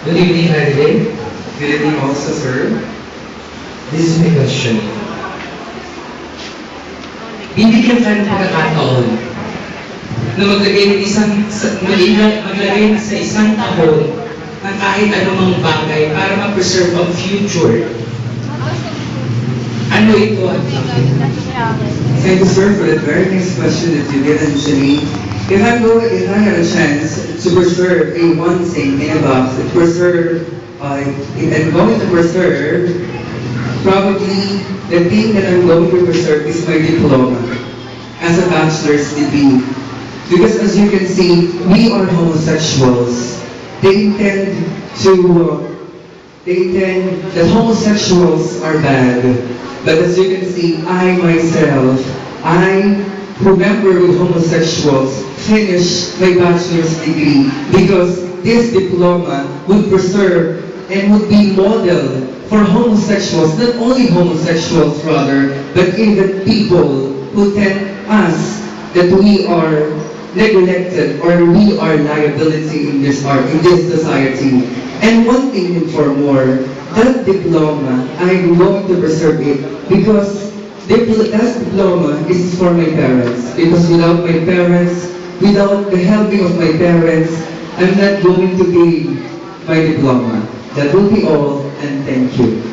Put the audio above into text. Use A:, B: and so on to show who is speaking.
A: Good evening, Adelaide. Good evening also, sir. This is my question. Bibigyan ka ng pagkakataon na maglagay sa isang tahon ng kahit anumang bagay para ma-preserve ang future. Ano ito at bakit?
B: Thank you, sir, for that very nice question that you given to me. If I had a chance to preserve one thing in a box, and going to preserve, probably the thing that I'm going to preserve is my diploma as a bachelor's degree. Because as you can see, we are homosexuals. They intend that homosexuals are bad. But as you can see, I myself, who member with homosexuals, finished my bachelor's degree because this diploma would preserve and would be model for homosexuals, not only homosexuals rather, but even people who tell us that we are neglected or we are liability in this society. And one thing and for more, that diploma, I'm going to preserve it because that diploma is for my parents. Because without my parents, without the helping of my parents, I'm not going to gain my diploma. That will be all, and thank you.